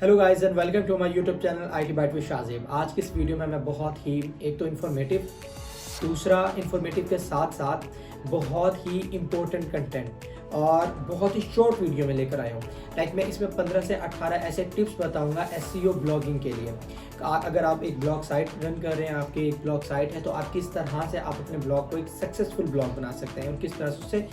Hello guys and welcome to my YouTube channel IT byte with Shajib. आज की इस video में मैं बहुत ही एक तो इन्फॉर्मेटिव, दूसरा इन्फॉर्मेटिव के साथ साथ बहुत ही इम्पोर्टेंट कंटेंट और बहुत ही शॉर्ट वीडियो में लेकर आया हूँ। मैं इसमें 15 से 18 ऐसे टिप्स बताऊंगा एसईओ ब्लॉगिंग के लिए। अगर आप एक ब्लॉग साइट रन कर रहे हैं, आपकी एक ब्लॉग साइट है, तो आप किस तरह से आप अपने ब्लॉग को एक सक्सेसफुल ब्लॉग बना सकते हैं और किस तरह से उससे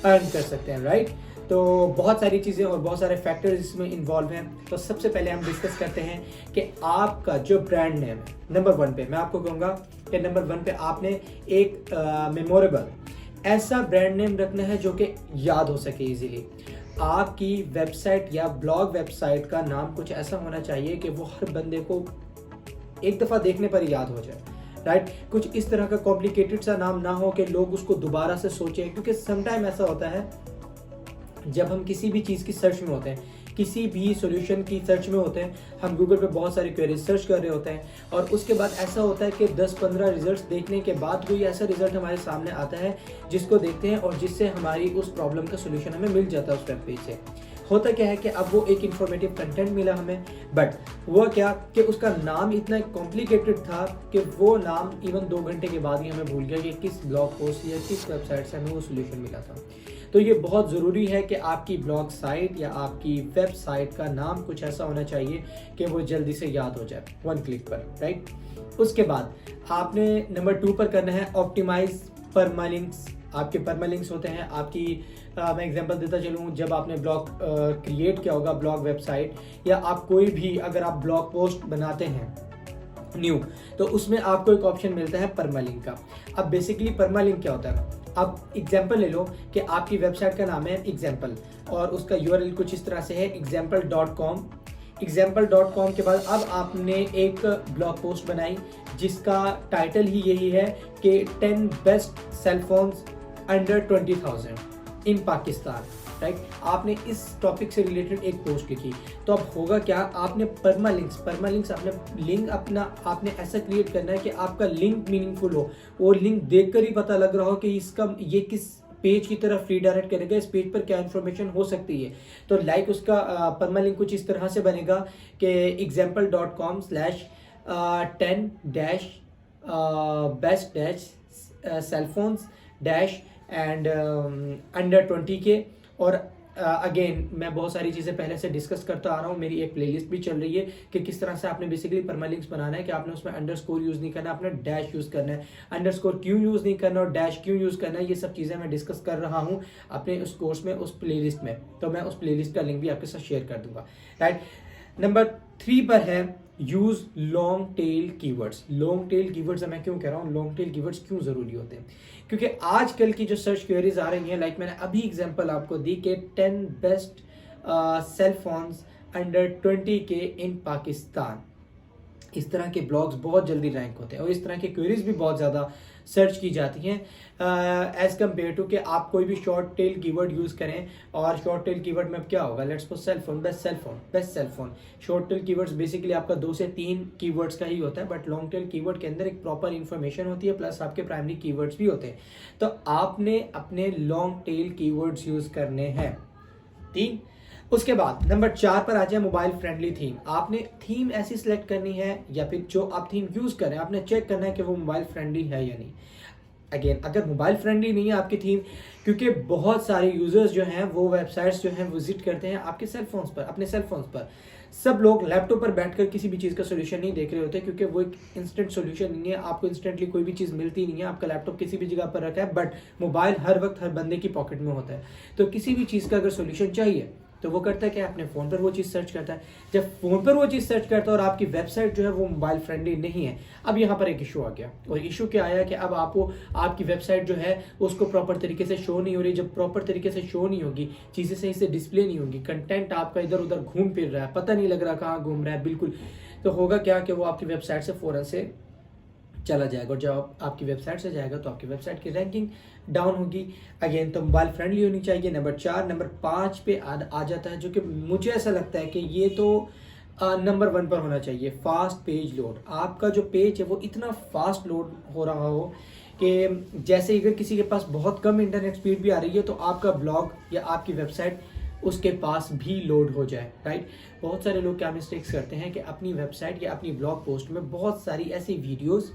अर्न कर सकते हैं, राइट। तो बहुत सारी चीज़ें और बहुत सारे फैक्टर्स इसमें इन्वॉल्व हैं। तो सबसे पहले हम डिस्कस करते हैं कि आपका जो ब्रांड नेम है, नंबर 1 पे मैं आपको कहूँगा कि नंबर 1 पे आपने एक मेमोरेबल ऐसा ब्रांड नेम रखना है जो कि याद हो सके इजीली। आपकी वेबसाइट या ब्लॉग वेबसाइट का नाम कुछ ऐसा होना चाहिए कि वो हर बंदे को एक दफ़ा देखने पर याद हो जाए, राइट। कुछ इस तरह का कॉम्प्लिकेटेड सा नाम ना हो कि लोग उसको दोबारा से सोचें, क्योंकि समटाइम ऐसा होता है जब हम किसी भी चीज़ की सर्च में होते हैं, किसी भी सॉल्यूशन की सर्च में होते हैं, हम गूगल पे बहुत सारी क्वेरीज सर्च कर रहे होते हैं और उसके बाद ऐसा होता है कि 10-15 रिजल्ट्स देखने के बाद कोई ऐसा रिजल्ट हमारे सामने आता है जिसको देखते हैं और जिससे हमारी उस प्रॉब्लम का सॉल्यूशन हमें मिल जाता है उस वेब पेज से। होता क्या है कि अब वो एक इन्फॉर्मेटिव कंटेंट मिला हमें, बट हुआ क्या कि उसका नाम इतना कॉम्प्लिकेटेड था कि वो नाम इवन 2 घंटे के बाद ही हमें भूल गया कि किस ब्लॉग पोस्ट या किस वेबसाइट से हमें वो सॉल्यूशन मिला था। तो ये बहुत ज़रूरी है कि आपकी ब्लॉग साइट या आपकी वेबसाइट का नाम कुछ ऐसा होना चाहिए कि वो जल्दी से याद हो जाए 1 क्लिक पर, राइट। उसके बाद आपने नंबर 2 पर करना है ऑप्टिमाइज परमालिंक्स। आपके परमालिंक्स होते हैं आपकी मैं एग्जांपल देता चलूँ, जब आपने ब्लॉग क्रिएट किया होगा, ब्लॉग वेबसाइट या आप कोई भी अगर आप ब्लॉग पोस्ट बनाते हैं न्यू, तो उसमें आपको एक ऑप्शन मिलता है परमालिंक का। अब बेसिकली परमालिंक क्या होता है? अब एग्जाम्पल ले लो कि आपकी वेबसाइट का नाम है एग्जाम्पल और उसका यूआरएल कुछ इस तरह से है example.com। example.com के बाद अब आपने एक ब्लॉग पोस्ट बनाई जिसका टाइटल ही यही है कि 10 बेस्ट सेलफोन्स अंडर 20,000 इन पाकिस्तान, राइट। आपने इस टॉपिक से रिलेटेड एक पोस्ट लिखी, तो अब होगा क्या, आपने परमालिंक्स आपने लिंक अपना आपने ऐसा क्रिएट करना है कि आपका लिंक मीनिंगफुल हो, वो लिंक देखकर ही पता लग रहा हो कि इसका ये किस पेज की तरफ रीडायरेक्ट करेगा, इस पेज पर क्या इन्फॉर्मेशन हो सकती है। तो लाइक उसका परमालिंक कुछ इस तरह से बनेगा कि example.com/10 best cellphones and under 20 के। और अगेन मैं बहुत सारी चीज़ें पहले से डिस्कस करता आ रहा हूँ, मेरी एक प्लेलिस्ट भी चल रही है कि किस तरह से आपने बेसिकली परमालिंक्स बनाना है कि आपने उसमें अंडरस्कोर यूज़ नहीं करना, आपने डैश यूज़ करना है। अंडरस्कोर क्यों यूज़ नहीं करना और डैश क्यों यूज़ करना है, ये सब चीज़ें मैं डिस्कस कर रहा हूँ अपने उस कोर्स में, उस प्लेलिस्ट में। तो मैं उस प्लेलिस्ट का लिंक भी आपके साथ शेयर कर दूंगा, राइट। नंबर 3 पर है use long tail keywords. Long tail keywords मैं क्यों कह रहा हूँ, लॉन्ग टेल कीवर्ड्स क्यों जरूरी होते हैं? क्योंकि आजकल की जो सर्च क्वेरीज आ रही हैं, लाइक मैंने अभी एग्जांपल आपको दी कि 10 बेस्ट सेल फोन्स अंडर 20 के इन पाकिस्तान, इस तरह के ब्लॉग्स बहुत जल्दी रैंक होते हैं और इस तरह की क्वेरीज भी बहुत ज़्यादा सर्च की जाती हैं एज कम्पेयर टू कि आप कोई भी शॉर्ट टेल कीवर्ड यूज़ करें। और शॉर्ट टेल कीवर्ड में क्या होगा, let's suppose best cell phone. Short tail keywords basically आपका 2 से 3 कीवर्ड्स का ही होता है, बट लॉन्ग टेल कीवर्ड के अंदर एक प्रॉपर इन्फॉर्मेशन होती है, प्लस आपके प्राइमरी कीवर्ड्स भी होते हैं। तो आपने अपने लॉन्ग टेल कीवर्ड्स यूज़ करने हैं। 3, उसके बाद नंबर 4 पर आ जाए मोबाइल फ्रेंडली थीम। आपने थीम ऐसी सिलेक्ट करनी है या फिर जो आप थीम यूज़ करें आपने चेक करना है कि वो मोबाइल फ्रेंडली है या नहीं। अगेन अगर मोबाइल फ्रेंडली नहीं है आपकी थीम, क्योंकि बहुत सारे यूजर्स जो हैं वो वेबसाइट्स जो हैं विजिट करते हैं आपके सेलफोन्स पर, अपने सेलफोन्स पर। सब लोग लैपटॉप पर बैठकर किसी भी चीज़ का सोल्यूशन नहीं देख रहे होते, क्योंकि वो एक इंस्टेंट सोल्यूशन नहीं है, आपको इंस्टेंटली कोई भी चीज़ मिलती नहीं है। आपका लैपटॉप किसी भी जगह पर रखा है, बट मोबाइल हर वक्त हर बंदे की पॉकेट में होता है। तो किसी भी चीज़ का अगर सोल्यूशन चाहिए तो वो करता है कि अपने फ़ोन पर वो चीज़ सर्च करता है। जब फ़ोन पर वो चीज़ सर्च करता है और आपकी वेबसाइट जो है वो मोबाइल फ्रेंडली नहीं है, अब यहाँ पर एक इशू आ गया। और इशू क्या आया कि अब आपको आपकी वेबसाइट जो है उसको प्रॉपर तरीके से शो नहीं हो रही। जब प्रॉपर तरीके से शो नहीं होगी, चीज़ें सही से डिस्प्ले नहीं होगी, कंटेंट आपका इधर उधर घूम फिर रहा है, पता नहीं लग रहा कहाँ घूम रहा है बिल्कुल, तो होगा क्या कि वो आपकी वेबसाइट से फ़ौरन से चला जाएगा। और जब आपकी वेबसाइट से जाएगा तो आपकी वेबसाइट की रैंकिंग डाउन होगी। अगेन तो मोबाइल फ्रेंडली होनी चाहिए। नंबर 4, नंबर 5 पे आ जाता है, जो कि मुझे ऐसा लगता है कि ये तो नंबर 1 पर होना चाहिए, फास्ट पेज लोड। आपका जो पेज है वो इतना फास्ट लोड हो रहा हो कि जैसे अगर किसी के पास बहुत कम इंटरनेट स्पीड भी आ रही है तो आपका ब्लॉग या आपकी वेबसाइट उसके पास भी लोड हो जाए, राइट। बहुत सारे लोग क्या मिस्टेक्स करते हैं कि अपनी वेबसाइट या अपनी ब्लॉग पोस्ट में बहुत सारी ऐसी वीडियोस,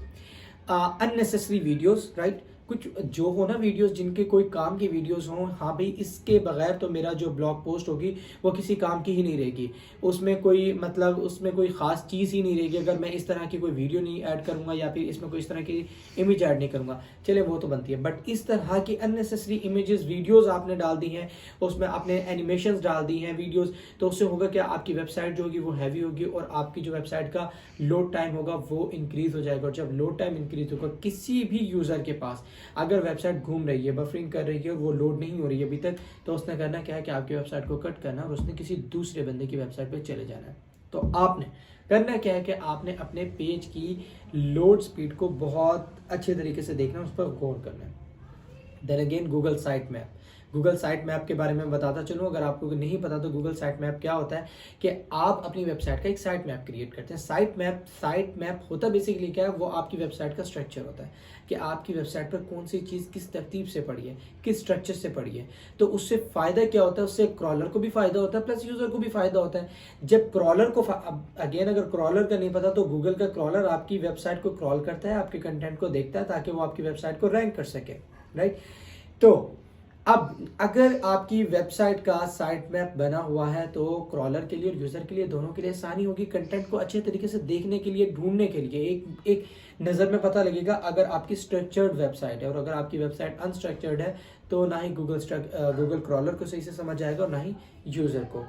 अननेसेसरी वीडियोस, राइट, कुछ जो हो ना वीडियोस जिनके कोई काम की वीडियोस हों, हाँ भाई इसके बगैर तो मेरा जो ब्लॉग पोस्ट होगी वो किसी काम की ही नहीं रहेगी, उसमें कोई मतलब उसमें कोई ख़ास चीज़ ही नहीं रहेगी अगर मैं इस तरह की कोई वीडियो नहीं ऐड करूँगा या फिर इसमें कोई इस तरह की इमेज ऐड नहीं करूँगा। चले वो तो बनती है, बट इस तरह की अननेसेसरी इमेजेस वीडियोज़ आपने डाल दी हैं, उसमें आपने एनिमेशंस डाल दी हैं वीडियोज़, तो उससे होगा क्या, आपकी वेबसाइट जो होगी वो हैवी होगी और आपकी जो वेबसाइट का लोड टाइम होगा वो इंक्रीज़ हो जाएगा। और जब लोड टाइम इंक्रीज़ होगा किसी भी यूज़र के पास, अगर वेबसाइट घूम रही है, बफरिंग कर रही है और वो लोड नहीं हो रही है अभी तक, तो उसने करना क्या है कि आपकी वेबसाइट को कट करना और उसने किसी दूसरे बंदे की वेबसाइट पे चले जाना है। तो आपने करना क्या है कि आपने अपने पेज की लोड स्पीड को बहुत अच्छे तरीके से देखना, उस पर गौर करना है। Then again Google site map, Google site map के बारे में बताता चलूँ, अगर आपको नहीं पता तो गूगल साइट मैप क्या होता है कि आप अपनी वेबसाइट का एक साइट मैप क्रिएट करते हैं। साइट मैप होता बेसिकली क्या है, वो आपकी वेबसाइट का स्ट्रक्चर होता है कि आपकी वेबसाइट पर कौन सी चीज़ किस तरतीब से पड़ी है, किस स्ट्रक्चर से पड़ी है। तो उससे फ़ायदा क्या होता है, उससे क्रॉलर को भी फ़ायदा होता है प्लस यूज़र को भी फ़ायदा होता है। जब क्रॉलर को अगेन अगर क्रॉलर का नहीं पता तो गूगल का क्रॉलर आपकी वेबसाइट को क्रॉल करता है, आपके कंटेंट को देखता है ताकि वो आपकी वेबसाइट को रैंक कर सके, राइट। तो अब अगर आपकी वेबसाइट का साइट मैप बना हुआ है तो क्रॉलर के लिए और यूज़र के लिए दोनों के लिए आसानी होगी कंटेंट को अच्छे तरीके से देखने के लिए, ढूंढने के लिए, एक नज़र में पता लगेगा अगर आपकी स्ट्रक्चर्ड वेबसाइट है। और अगर आपकी वेबसाइट अनस्ट्रक्चर्ड है तो ना ही गूगल क्रॉलर को सही से समझ आएगा और ना ही यूज़र को।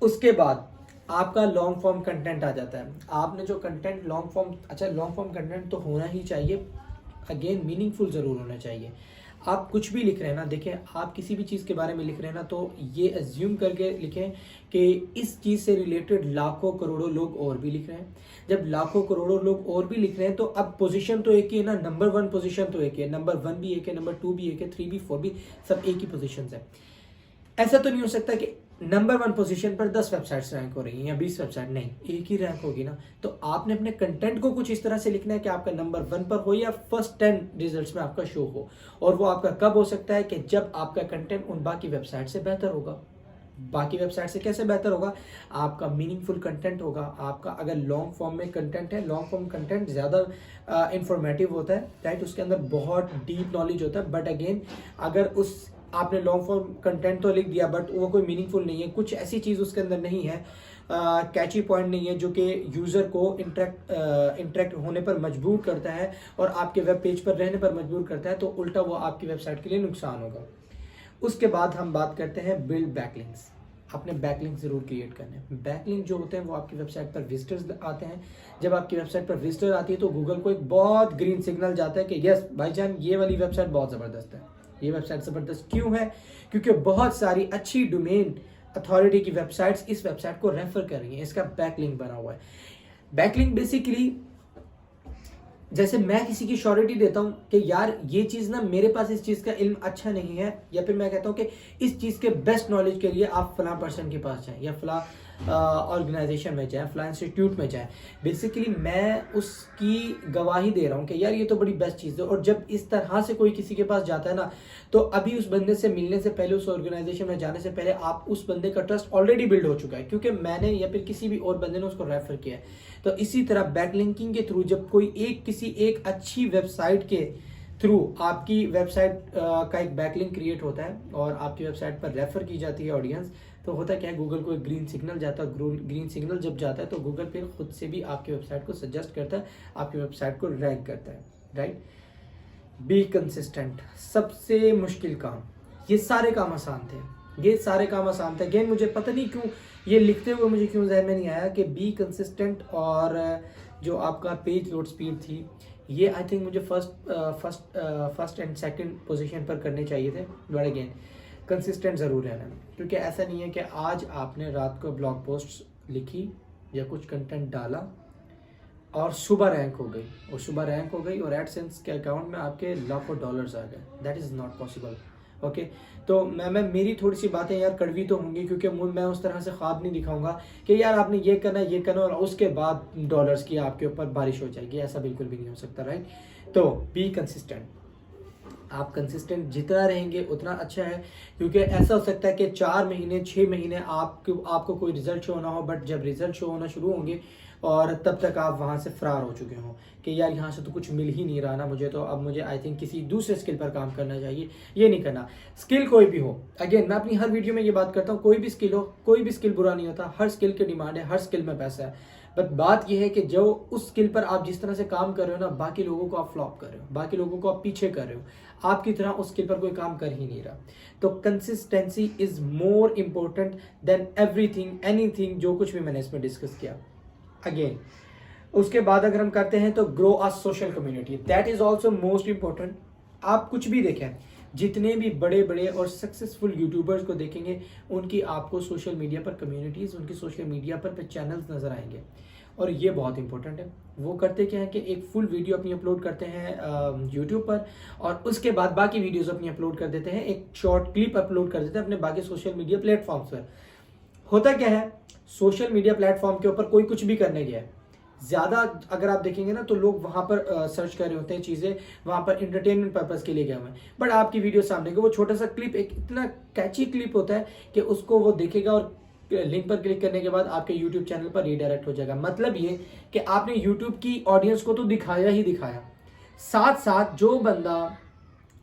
उसके बाद आपका लॉन्ग फॉर्म कंटेंट आ जाता है। आपने जो कंटेंट लॉन्ग फॉर्म कंटेंट तो होना ही चाहिए, अगेन मीनिंगफुल ज़रूर होना चाहिए। आप कुछ भी लिख रहे हैं ना, देखें आप किसी भी चीज़ के बारे में लिख रहे हैं ना तो ये एज्यूम करके लिखें कि इस चीज़ से रिलेटेड लाखों करोड़ों लोग और भी लिख रहे हैं। जब लाखों करोड़ों लोग और भी लिख रहे हैं तो अब पोजीशन तो एक ही है ना, नंबर 1 पोजीशन तो एक ही है, नंबर 1 भी एक है, नंबर 2 भी एक है, 3 भी 4 भी, सब एक ही पोजीशन है। ऐसा तो नहीं हो सकता कि नंबर 1 पोजीशन पर 10 वेबसाइट्स रैंक हो रही हैं या 20 वेबसाइट, नहीं, एक ही रैंक होगी ना। तो आपने अपने कंटेंट को कुछ इस तरह से लिखना है कि आपका नंबर 1 पर हो या फर्स्ट 10 रिजल्ट्स में आपका शो हो। और वो आपका कब हो सकता है कि जब आपका कंटेंट उन बाकी वेबसाइट से बेहतर होगा। बाकी वेबसाइट से कैसे बेहतर होगा, आपका मीनिंगफुल कंटेंट होगा। आपका अगर लॉन्ग फॉर्म में कंटेंट है, लॉन्ग फॉर्म कंटेंट ज़्यादा इंफॉर्मेटिव होता है, राइट, उसके अंदर बहुत डीप नॉलेज होता है। बट अगेन अगर उस आपने लॉन्ग फॉर्म कंटेंट तो लिख दिया बट वो कोई मीनिंगफुल नहीं है, कुछ ऐसी चीज़ उसके अंदर नहीं है, कैची पॉइंट नहीं है जो कि यूज़र को इंटरेक्ट होने पर मजबूर करता है और आपके वेब पेज पर रहने पर मजबूर करता है, तो उल्टा वो आपकी वेबसाइट के लिए नुकसान होगा। उसके बाद हम बात करते हैं बिल्ड बैकलिंक्स। आपने बैकलिंक ज़रूर क्रिएट करने हैं। बैकलिंक जो होते हैं वो आपकी वेबसाइट पर विजिटर्स आते हैं। जब आपकी वेबसाइट पर विजिटर आती है तो गूगल को एक बहुत ग्रीन सिग्नल जाता है कि यस भाईजान ये वाली वेबसाइट बहुत ज़बरदस्त है। ये वेबसाइट ज़बरदस्त क्यों है, क्योंकि बहुत सारी अच्छी डोमेन अथॉरिटी की वेबसाइट्स इस वेबसाइट को रेफर कर रही हैं, इसका बैकलिंक बना हुआ है। बैकलिंक बेसिकली जैसे मैं किसी की श्योरिटी देता हूँ कि यार ये चीज़ ना, मेरे पास इस चीज़ का इल्म अच्छा नहीं है, या फिर मैं कहता हूँ कि इस चीज़ के बेस्ट नॉलेज के लिए आप फलां पर्सन के पास जाएं या फलां ऑर्गेनाइजेशन में जाएं, फलां इंस्टीट्यूट में जाएं। बेसिकली मैं उसकी गवाही दे रहा हूँ कि यार ये तो बड़ी बेस्ट चीज़ है। और जब इस तरह से कोई किसी के पास जाता है ना, तो अभी उस बंदे से मिलने से पहले, उस ऑर्गेनाइजेशन में जाने से पहले आप उस बंदे का ट्रस्ट ऑलरेडी बिल्ड हो चुका है, क्योंकि मैंने या फिर किसी भी और बंदे ने उसको रेफर किया है। तो इसी तरह बैकलिंकिंग के थ्रू जब कोई किसी एक अच्छी वेबसाइट के थ्रू आपकी वेबसाइट का एक बैकलिंक क्रिएट होता है और आपकी वेबसाइट पर रेफर की जाती है ऑडियंस, तो होता क्या है, गूगल को एक ग्रीन सिग्नल जाता है। ग्रीन सिग्नल जब जाता है तो गूगल फिर खुद से भी आपकी वेबसाइट को सजेस्ट करता है, आपकी वेबसाइट को रैंक करता है, राइट। बी कंसिस्टेंट, सबसे मुश्किल काम। ये सारे काम आसान थे, अगेन मुझे पता नहीं क्यों ये लिखते हुए मुझे क्यों ज़हन में नहीं आया कि बी कंसिस्टेंट और जो आपका पेज लोड स्पीड थी, ये आई थिंक मुझे फर्स्ट एंड सेकंड पोजीशन पर करने चाहिए थे। बट अगेन कंसिस्टेंट ज़रूर रहना, क्योंकि ऐसा नहीं है कि आज आपने रात को ब्लॉग पोस्ट लिखी या कुछ कंटेंट डाला और सुबह रैंक हो गई और एडसेंस के अकाउंट में आपके लाखों डॉलर्स आ गए। That is not possible. Okay, तो मैं मेरी थोड़ी सी बातें यार कड़वी तो होंगी, क्योंकि मैं उस तरह से ख्वाब नहीं दिखाऊंगा कि यार आपने ये करना और उसके बाद डॉलर्स की आपके ऊपर बारिश हो जाएगी, ऐसा बिल्कुल भी नहीं हो सकता, राइट। तो बी कंसिस्टेंट। आप कंसिस्टेंट जितना रहेंगे उतना अच्छा है, क्योंकि ऐसा हो सकता है कि 4 महीने 6 महीने आपको कोई रिजल्ट शो ना हो, बट जब रिजल्ट शो होना शुरू होंगे और तब तक आप वहाँ से फरार हो चुके हों कि यार यहाँ से तो कुछ मिल ही नहीं रहा ना मुझे, तो अब मुझे आई थिंक किसी दूसरे स्किल पर काम करना चाहिए। ये नहीं करना। स्किल कोई भी हो, अगेन मैं अपनी हर वीडियो में ये बात करता हूँ, कोई भी स्किल हो, कोई भी स्किल बुरा नहीं होता, हर स्किल की डिमांड है, हर स्किल में पैसा है। बट बात यह है कि जो उस स्किल पर आप जिस तरह से काम कर रहे हो ना, बाकी लोगों को आप फ्लॉप कर रहे हो, बाकी लोगों को आप पीछे कर रहे हो, आपकी तरह उस स्किल पर कोई काम कर ही नहीं रहा। तो consistency is more important than everything anything, जो कुछ भी मैंने इसमें डिस्कस किया। अगेन उसके बाद अगर हम करते हैं तो grow a social community, that is also most important. आप कुछ भी देखें, जितने भी बड़े बड़े और सक्सेसफुल यूट्यूबर्स को देखेंगे, उनकी आपको सोशल मीडिया पर कम्युनिटीज, उनकी सोशल मीडिया पर चैनल्स नजर आएंगे, और ये बहुत इंपॉर्टेंट है। वो करते क्या है कि एक फुल वीडियो अपनी अपलोड करते हैं यूट्यूब पर, और उसके बाद बाकी वीडियोस अपनी अपलोड कर देते हैं, एक शॉर्ट क्लिप अपलोड कर देते हैं अपने बाकी सोशल मीडिया प्लेटफॉर्म्स पर। होता क्या है, सोशल मीडिया प्लेटफॉर्म के ऊपर कोई कुछ भी करने गया है, ज़्यादा अगर आप देखेंगे ना तो लोग वहाँ पर सर्च कर रहे होते हैं चीज़ें, वहाँ पर इंटरटेनमेंट पर्पज़ के लिए गए हुए हैं। बट आपकी वीडियो सामने के वो छोटा सा क्लिप, एक इतना कैची क्लिप होता है कि उसको वो देखेगा और लिंक पर क्लिक करने के बाद आपके यूट्यूब चैनल पर रीडायरेक्ट हो जाएगा। मतलब ये कि आपने यूट्यूब की ऑडियंस को तो दिखाया ही दिखाया, साथ साथ जो बंदा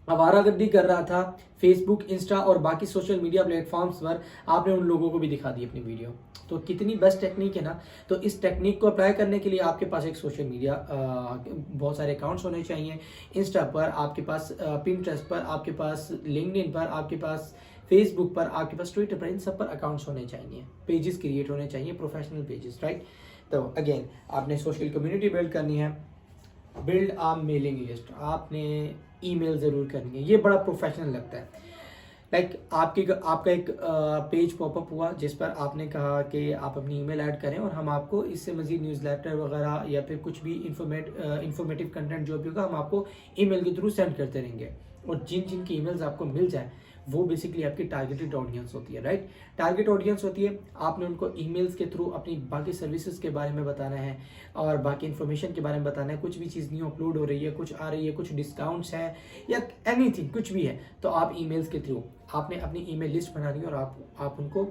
आवारागर्दी कर रहा था फेसबुक, इंस्टा और बाकी सोशल मीडिया प्लेटफॉर्म्स पर, आपने उन लोगों को भी दिखा दी अपनी वीडियो। तो कितनी बेस्ट टेक्निक है ना। तो इस टेक्निक को अप्लाई करने के लिए आपके पास एक सोशल मीडिया बहुत सारे अकाउंट्स होने चाहिए। इंस्टा पर आपके पास, पिंटरेस्ट पर आपके पास, लिंक्डइन पर आपके पास, फेसबुक पर आपके पास, ट्विटर पर, इन सब पर अकाउंट्स होने चाहिए, पेजेस क्रिएट होने चाहिए, प्रोफेशनल पेजेस, राइट। तो अगेन आपने सोशल कम्युनिटी बिल्ड करनी है, बिल्ड आ मेलिंग लिस्ट, आपने ईमेल ज़रूर करनी है। ये बड़ा प्रोफेशनल लगता है। आपका एक पेज पॉपअप हुआ जिस पर आपने कहा कि आप अपनी ईमेल ऐड करें और हम आपको इससे मज़ीद न्यूज़लेटर वगैरह या फिर कुछ भी इंफॉर्मेटिव कंटेंट जो भी होगा हम आपको ईमेल के थ्रू सेंड करते रहेंगे। और जिन जिन की ईमेल्स आपको मिल जाए वो बेसिकली आपकी टारगेटेड ऑडियंस होती है, राइट। टारगेट ऑडियंस होती है, आपने उनको ईमेल्स के थ्रू अपनी बाकी सर्विसेज के बारे में बताना है और बाकी इन्फॉर्मेशन के बारे में बताना है। कुछ भी चीज़ न्यू अपलोड हो रही है, कुछ आ रही है, कुछ डिस्काउंट्स हैं या एनीथिंग, कुछ भी है, तो आप ईमेल्स के थ्रू आपने अपनी ईमेल लिस्ट बनानी है और आप उनको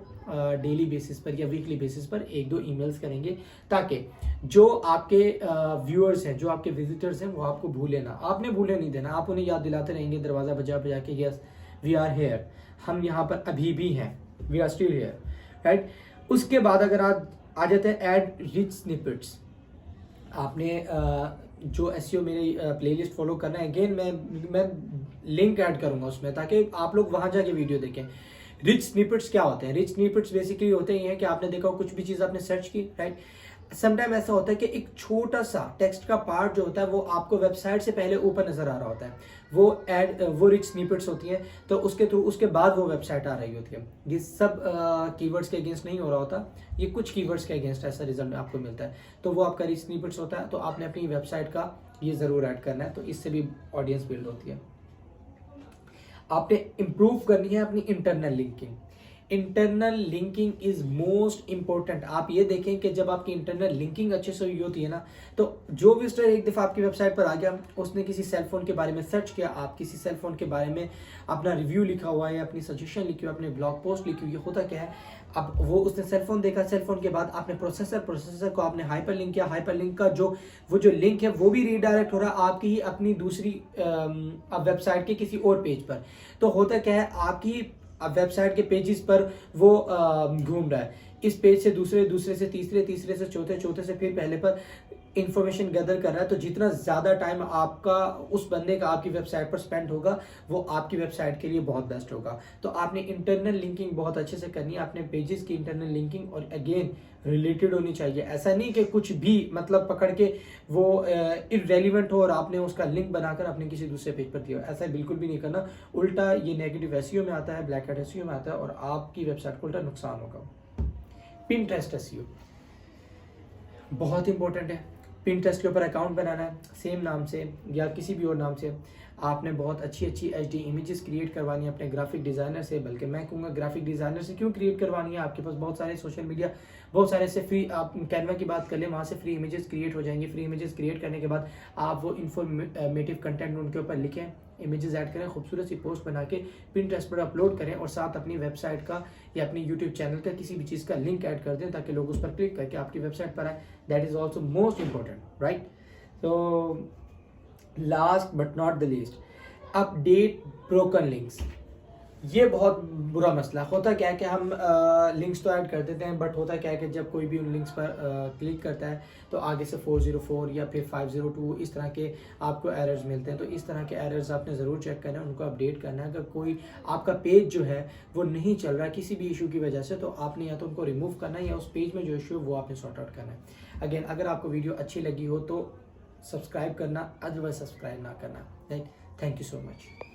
डेली बेसिस पर या वीकली बेसिस पर 1-2 ईमेल्स करेंगे, ताकि जो आपके व्यूअर्स हैं, जो आपके विजिटर्स हैं, वो आपको भूले ना। आपने भूले नहीं देना, आप उन्हें याद दिलाते रहेंगे दरवाज़ा बजा बजा के, यस वी आर हेयर, हम यहाँ पर अभी भी हैं, we are still here, right. उसके बाद अगर आप आ जाते हैं ऐड रिच स्निपेट्स, आपने जो एसईओ मेरी प्लेलिस्ट फॉलो करना है, अगेन मैं लिंक ऐड करूंगा उसमें ताकि आप लोग वहां जाके वीडियो देखें। रिच स्निपेट्स क्या होते हैं? रिच स्निपेट्स बेसिकली होते हैं कि आपने देखा कुछ भी चीज़ आपने सर्च की, राइट। समटाइम ऐसा होता है कि एक छोटा सा टेक्स्ट का पार्ट जो होता है वो आपको वेबसाइट से पहले ऊपर नजर आ रहा होता है, वो रिच स्निपेट्स होती हैं। तो उसके थ्रू उसके बाद वो वेबसाइट आ रही होती है। ये सब कीवर्ड्स के अगेंस्ट नहीं हो रहा होता, ये कुछ कीवर्ड्स के अगेंस्ट ऐसा रिजल्ट आपको मिलता है, तो वो आपका रिच स्निपेट्स होता है। तो आपने अपनी वेबसाइट का ये ज़रूर ऐड करना है, तो इससे भी ऑडियंस बिल्ड होती है। आपने इम्प्रूव करनी है अपनी internal linking. Internal linking is most important. आप ये देखें कि जब आपकी इंटरनल लिंकिंग अच्छे से हुई होती है ना, तो जो विजिटर एक दफ़ा आपकी वेबसाइट पर आ गया, उसने किसी सेलफोन के बारे में सर्च किया, आप किसी सेलफोन के बारे में अपना रिव्यू लिखा हुआ है, अपनी सजेशन लिखी हुई है, अपने ब्लॉग पोस्ट लिखी हुई है, होता क्या है, अब वो उसने सेलफोन देखा, सेलफोन के बाद आपने प्रोसेसर को आपने हाइपर लिंक किया, हाइपर लिंक का वो जो लिंक है वो भी रीडायरेक्ट हो रहा है आपकी ही अपनी दूसरी वेबसाइट के किसी और पेज पर। तो होता क्या है, आपकी वेबसाइट के पेजेस पर वो घूम रहा है, इस पेज से दूसरे, दूसरे से तीसरे, तीसरे से चौथे, चौथे से फिर पहले पर इंफॉर्मेशन गैदर कर रहा है। तो जितना ज़्यादा टाइम आपका उस बंदे का आपकी वेबसाइट पर स्पेंड होगा, वो आपकी वेबसाइट के लिए बहुत बेस्ट होगा। तो आपने इंटरनल लिंकिंग बहुत अच्छे से करनी है, अपने पेजेस की इंटरनल लिंकिंग, और अगेन रिलेटेड होनी चाहिए। ऐसा नहीं कि कुछ भी मतलब पकड़ के वो इररेलेवेंट हो और आपने उसका लिंक बनाकर अपने किसी दूसरे पेज पर दिया, ऐसा बिल्कुल भी नहीं करना। उल्टा ये नेगेटिव एसईओ में आता है, ब्लैक हैट एसईओ में आता है, और आपकी वेबसाइट को उल्टा नुकसान होगा। पिंटरेस्ट एसईओ बहुत इंपॉर्टेंट है। पिंटरेस्ट के ऊपर अकाउंट बनाना है, सेम नाम से या किसी भी और नाम से। आपने बहुत अच्छी अच्छी एचडी इमेजेस क्रिएट करवानी है अपने ग्राफिक डिज़ाइनर से, बल्कि मैं कहूँगा ग्राफिक डिज़ाइनर से क्यों क्रिएट करवानी है, आपके पास बहुत सारे सोशल मीडिया, बहुत सारे से फ्री, आप कैनवा की बात कर लें, वहाँ से फ्री इमेजेस क्रिएट हो जाएंगी। फ्री इमेजेस क्रिएट करने के बाद आप वो इन्फॉर्मेटिव कंटेंट उनके ऊपर लिखें, इमेजेस ऐड करें, खूबसूरत सी पोस्ट बना के पिंटरेस्ट पर अपलोड करें और साथ अपनी वेबसाइट का या अपनी यूट्यूब चैनल का किसी भी चीज़ का लिंक ऐड कर दें ताकि लोग उस पर क्लिक करके आपकी वेबसाइट पर आए. That is also most important, right. तो last but not the least, update broken links. ये बहुत बुरा मसला. होता क्या है कि हम लिंक्स तो ऐड कर देते हैं, बट होता क्या है कि जब कोई भी उन लिंक्स पर क्लिक करता है तो आगे से 404 या फिर 502 इस तरह के आपको एरर्स मिलते हैं. तो इस तरह के एरर्स आपने ज़रूर चेक करना है, उनको अपडेट करना है. अगर कोई आपका पेज जो है वो नहीं चल रहा किसी भी इशू की वजह से, तो आपने या तो उनको रिमूव करना है या उस पेज में जो इशू है वो आपने सॉर्ट आउट करना है. अगेन, अगर आपको वीडियो अच्छी लगी हो तो सब्सक्राइब करना, अदरवाइज सब्सक्राइब ना करना. Right. Thank you so much.